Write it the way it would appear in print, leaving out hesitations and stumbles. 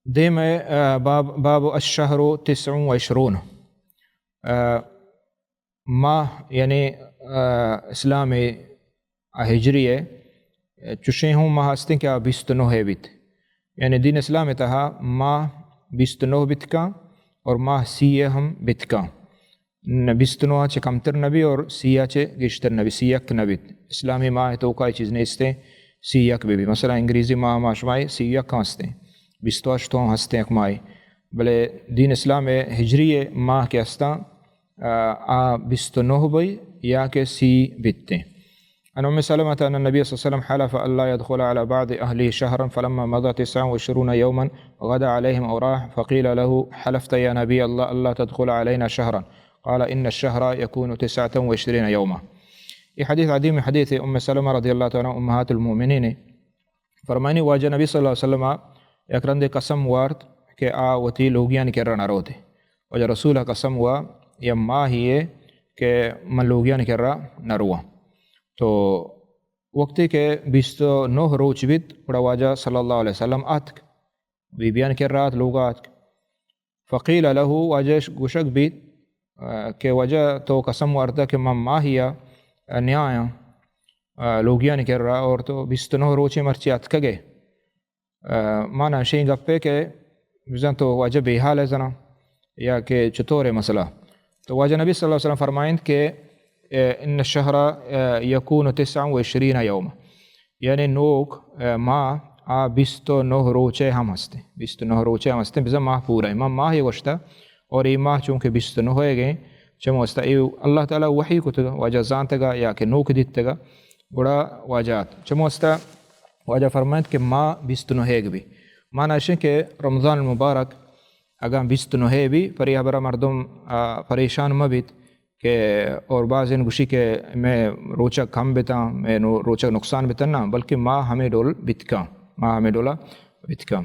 Them باب الشہر 29 ماہ یعنی اسلام ہجری چشیہوں ماہ ہستیں کیا 29 بیت یعنی دین اسلام تہا ماہ 29 بیت کا اور ماہ سیہ ہم بیت کا 29 چھ کمتر نبی اور سیہ چھ گشتر نبی سیک نبی اسلامی ماہ تو کوئی چیز نہیں ہستے سیک بھی مثلا انگریزی ماہ ماشمائی سیک کا ہستے 28 ہستے ایک ماہ بلے دین اسلام ہجری ماہ کے ہستا 29 بھائی یا کہ سی بیتے عن ام سلمة أن النبي صلى الله عليه وسلم حلف ألا يدخل على بعض أهله شهرا فلما مضى 29 يوما غدا عليهم أو راح فقيل له حلفت يا نبي الله ألا تدخل علينا شهرا قال إن الشهر يكون 29 يوما. یہ حدیث عظیم حدیث ام سلمہ رضی اللہ تعالیٰ امہات المؤمنین فرمانی واجہ نبی صلی اللہ علیہ وسلم یک رند قسم وارد کہ وتی لوگیان کے رہا روتے وجہ رسول قسم ہوا یا ماہ ہی ہے کہ من لوگیان کے رہا نروا تو وقتی کہ 29 روچ بیت بڑا واجہ صلی اللہ علیہ وسلم آتک بی بیان کے رات لوگ آتک فقیل له واجہ گوشک بیت کہ وجہ تو قسم وارتا کہ من ماہیا نیایا لوگیان کے رہا اور تو 29 روچے مرچی آتکا گئے مانا شہیں گپے کہ بزن تو واجہ بے حال ہے زنا یا کہ چطور مسئلہ تو واجہ نبی صلی اللہ علیہ وسلم فرمائند کہ ان الشہر یکون 29 یوم یعنی نوک ماہ 29 روچے ہم ہستے 29 روچے ہم ہستے بزن ماہ پورا ہے ماہ یہ گوشتا اور یہ ماہ چونکہ 29 ہوئے گئے چمو ہستا اللہ تعالیٰ وحی کو تو واجہ زانتے گا یا کہ نوک دیتے گا بڑا واجات چمو ہستا واجہ فرمائند کہ ماہ 29 ہے بھی مانا ہے کہ رمضان المبارک اگر 29 بھی پر یہ برا مردم پریشان مبیت کہ اور بعض ان گوشی کہ میں روچہ کم بیتا میں روچہ نقصان بیتا نا بلکہ ماہ ہمیں ڈول بیت کا ماہ ہمیں ڈولا بیت کا